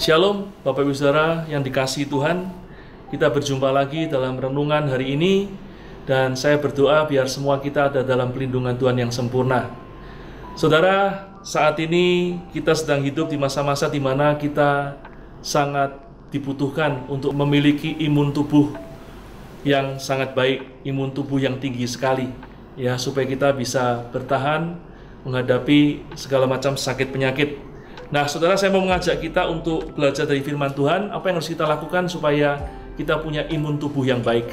Shalom, Bapak Ibu Saudara yang dikasihi Tuhan. Kita berjumpa lagi dalam renungan hari ini, dan saya berdoa biar semua kita ada dalam pelindungan Tuhan yang sempurna. Saudara, saat ini kita sedang hidup di masa-masa di mana kita sangat dibutuhkan untuk memiliki imun tubuh yang sangat baik, imun tubuh yang tinggi sekali, ya, supaya kita bisa bertahan menghadapi segala macam sakit penyakit. Nah, saudara, saya mau mengajak kita untuk belajar dari firman Tuhan, apa yang harus kita lakukan supaya kita punya imun tubuh yang baik.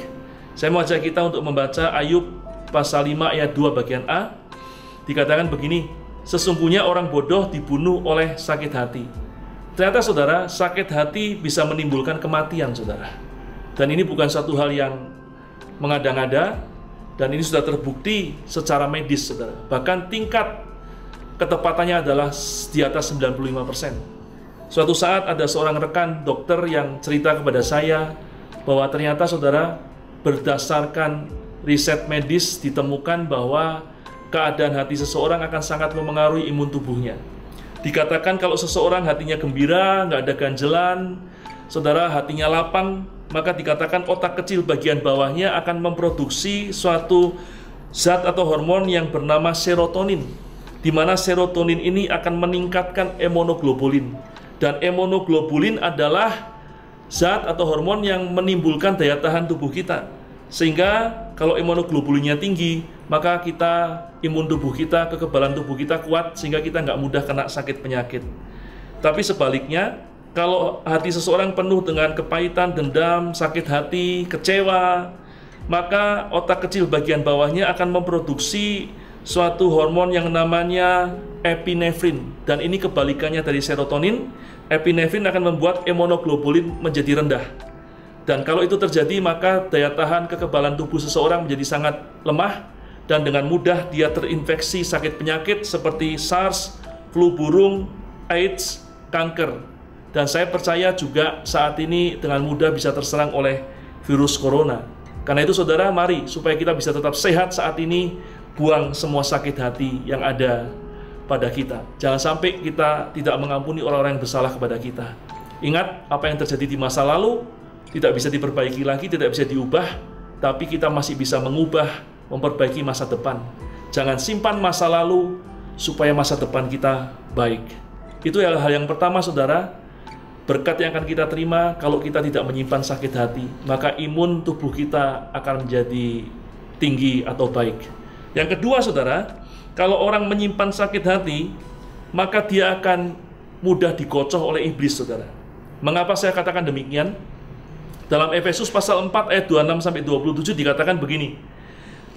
Saya mau ajak kita untuk membaca Ayub pasal 5 ayat 2 bagian A. Dikatakan begini, sesungguhnya orang bodoh dibunuh oleh sakit hati. Ternyata saudara, sakit hati bisa menimbulkan kematian, saudara. Dan ini bukan satu hal yang mengada-ngada, dan ini sudah terbukti secara medis, saudara. Bahkan tingkat ketepatannya adalah di atas 95%. Suatu saat ada seorang rekan dokter yang cerita kepada saya bahwa ternyata saudara, berdasarkan riset medis ditemukan bahwa keadaan hati seseorang akan sangat memengaruhi imun tubuhnya. Dikatakan kalau seseorang hatinya gembira, nggak ada ganjelan, saudara, hatinya lapang, maka dikatakan otak kecil bagian bawahnya akan memproduksi suatu zat atau hormon yang bernama serotonin, di mana serotonin ini akan meningkatkan imunoglobulin. Dan imunoglobulin adalah zat atau hormon yang menimbulkan daya tahan tubuh kita. Sehingga kalau imunoglobulinnya tinggi, maka imun tubuh kita, kekebalan tubuh kita kuat, sehingga kita nggak mudah kena sakit penyakit. Tapi sebaliknya, kalau hati seseorang penuh dengan kepahitan, dendam, sakit hati, kecewa, maka otak kecil bagian bawahnya akan memproduksi suatu hormon yang namanya epinefrin, dan ini kebalikannya dari serotonin. Epinefrin akan membuat imunoglobulin menjadi rendah, dan kalau itu terjadi maka daya tahan kekebalan tubuh seseorang menjadi sangat lemah, dan dengan mudah dia terinfeksi sakit penyakit seperti SARS, flu burung, AIDS, kanker. Dan saya percaya juga saat ini dengan mudah bisa terserang oleh virus corona. Karena itu saudara, mari supaya kita bisa tetap sehat saat ini, buang semua sakit hati yang ada pada kita. Jangan sampai kita tidak mengampuni orang-orang yang bersalah kepada kita. Ingat, apa yang terjadi di masa lalu tidak bisa diperbaiki lagi, tidak bisa diubah, tapi kita masih bisa mengubah, memperbaiki masa depan. Jangan simpan masa lalu supaya masa depan kita baik. Itu hal yang pertama, saudara. Berkat yang akan kita terima kalau kita tidak menyimpan sakit hati, maka imun tubuh kita akan menjadi tinggi atau baik. Yang kedua, saudara, kalau orang menyimpan sakit hati, maka dia akan mudah dikocoh oleh iblis, saudara. Mengapa saya katakan demikian? Dalam Efesus pasal 4 ayat 26-27 dikatakan begini,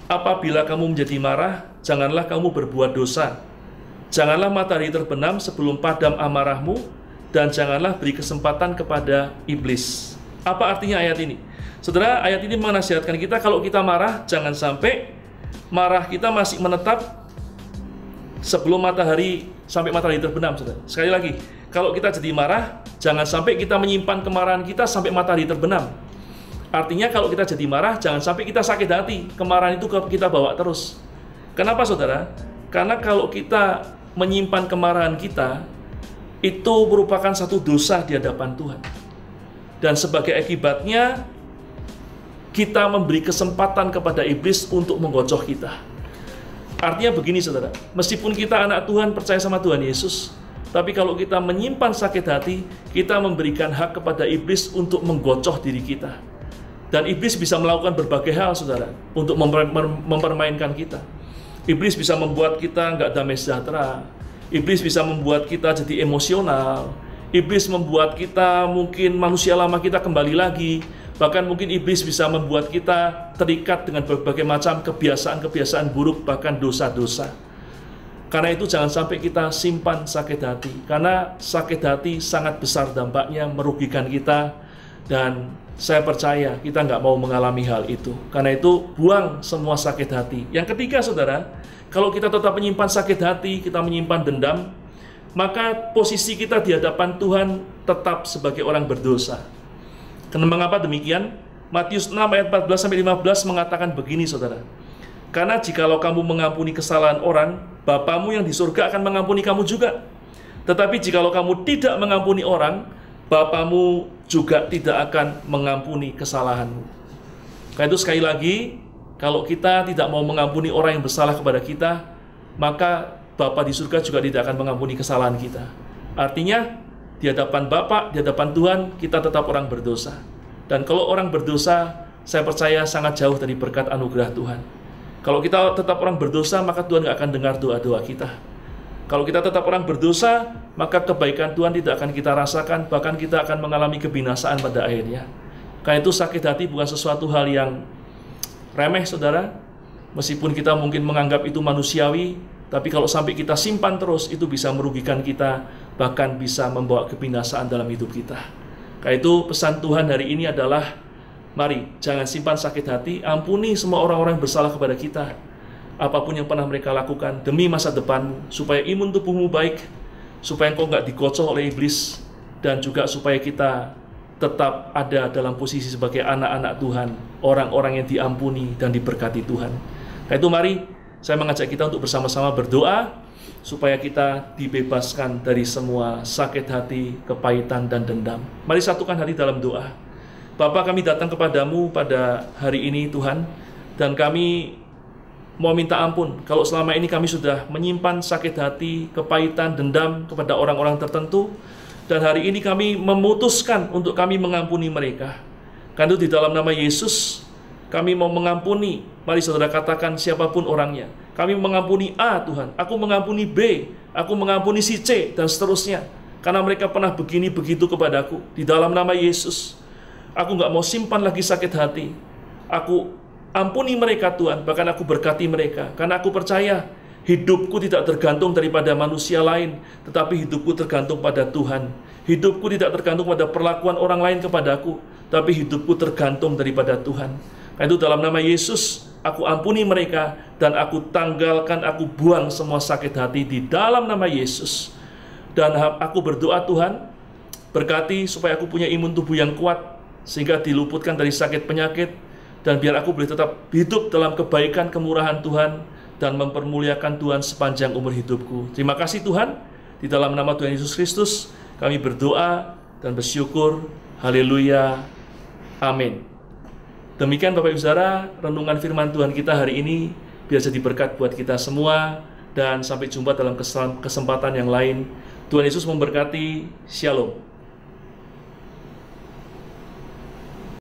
apabila kamu menjadi marah, janganlah kamu berbuat dosa. Janganlah matahari terbenam sebelum padam amarahmu, dan janganlah beri kesempatan kepada iblis. Apa artinya ayat ini? Saudara, ayat ini menasihatkan kita kalau kita marah, jangan sampai marah kita masih menetap sebelum matahari terbenam, saudara. Sekali lagi, kalau kita jadi marah, jangan sampai kita menyimpan kemarahan kita sampai matahari terbenam. Artinya kalau kita jadi marah, jangan sampai kita sakit hati, kemarahan itu kita bawa terus. Kenapa, saudara? Karena kalau kita menyimpan kemarahan kita, itu merupakan satu dosa di hadapan Tuhan. Dan sebagai akibatnya, kita memberi kesempatan kepada iblis untuk menggocoh kita. Artinya begini, saudara, meskipun kita anak Tuhan, percaya sama Tuhan Yesus, tapi kalau kita menyimpan sakit hati, kita memberikan hak kepada iblis untuk menggocoh diri kita. Dan iblis bisa melakukan berbagai hal, saudara, untuk mempermainkan kita. Iblis bisa membuat kita nggak damai sejahtera. Iblis bisa membuat kita jadi emosional. Iblis membuat kita, mungkin manusia lama kita kembali lagi. Bahkan mungkin iblis bisa membuat kita terikat dengan berbagai macam kebiasaan-kebiasaan buruk, bahkan dosa-dosa. Karena itu jangan sampai kita simpan sakit hati. Karena sakit hati sangat besar dampaknya, merugikan kita. Dan saya percaya kita nggak mau mengalami hal itu. Karena itu buang semua sakit hati. Yang ketiga, saudara, kalau kita tetap menyimpan sakit hati, kita menyimpan dendam, maka posisi kita di hadapan Tuhan tetap sebagai orang berdosa. Mengapa demikian? Matius 6 ayat 14-15 mengatakan begini, saudara. Karena jikalau kamu mengampuni kesalahan orang, Bapamu yang di surga akan mengampuni kamu juga. Tetapi jikalau kamu tidak mengampuni orang, Bapamu juga tidak akan mengampuni kesalahanmu. Karena itu sekali lagi, kalau kita tidak mau mengampuni orang yang bersalah kepada kita, maka Bapa di surga juga tidak akan mengampuni kesalahan kita. Artinya, di hadapan Bapa, di hadapan Tuhan, kita tetap orang berdosa. Dan kalau orang berdosa, saya percaya sangat jauh dari berkat anugerah Tuhan. Kalau kita tetap orang berdosa, maka Tuhan tidak akan dengar doa-doa kita. Kalau kita tetap orang berdosa, maka kebaikan Tuhan tidak akan kita rasakan, bahkan kita akan mengalami kebinasaan pada akhirnya. Karena itu sakit hati bukan sesuatu hal yang remeh, saudara. Meskipun kita mungkin menganggap itu manusiawi, tapi kalau sampai kita simpan terus, itu bisa merugikan kita, bahkan bisa membawa kebinasaan dalam hidup kita. Karena itu pesan Tuhan hari ini adalah, mari jangan simpan sakit hati, ampuni semua orang-orang yang bersalah kepada kita. Apapun yang pernah mereka lakukan demi masa depanmu, supaya imun tubuhmu baik, supaya engkau nggak dikocok oleh iblis, dan juga supaya kita tetap ada dalam posisi sebagai anak-anak Tuhan, orang-orang yang diampuni dan diberkati Tuhan. Karena itu mari saya mengajak kita untuk bersama-sama berdoa, supaya kita dibebaskan dari semua sakit hati, kepahitan, dan dendam. Mari satukan hati dalam doa. Bapa, kami datang kepadamu pada hari ini Tuhan, dan kami mau minta ampun kalau selama ini kami sudah menyimpan sakit hati, kepahitan, dendam kepada orang-orang tertentu, dan hari ini kami memutuskan untuk kami mengampuni mereka. Karena itu di dalam nama Yesus kami mau mengampuni. Mari saudara katakan siapapun orangnya. Kami mengampuni A, Tuhan, aku mengampuni B, aku mengampuni si C, dan seterusnya, karena mereka pernah begini begitu kepadaku. Di dalam nama Yesus, aku nggak mau simpan lagi sakit hati. Aku ampuni mereka Tuhan, bahkan aku berkati mereka, karena aku percaya hidupku tidak tergantung daripada manusia lain, tetapi hidupku tergantung pada Tuhan. Hidupku tidak tergantung pada perlakuan orang lain kepadaku, tapi hidupku tergantung daripada Tuhan. Karena itu dalam nama Yesus, aku ampuni mereka, dan aku tanggalkan, aku buang semua sakit hati di dalam nama Yesus. Dan aku berdoa Tuhan, berkati supaya aku punya imun tubuh yang kuat, sehingga diluputkan dari sakit penyakit, dan biar aku boleh tetap hidup dalam kebaikan kemurahan Tuhan, dan mempermuliakan Tuhan sepanjang umur hidupku. Terima kasih Tuhan, di dalam nama Tuhan Yesus Kristus, kami berdoa dan bersyukur. Haleluya. Amin. Demikian Bapak Ibu Saudara, renungan firman Tuhan kita hari ini, biar jadi berkat buat kita semua, dan sampai jumpa dalam kesempatan yang lain. Tuhan Yesus memberkati. Shalom.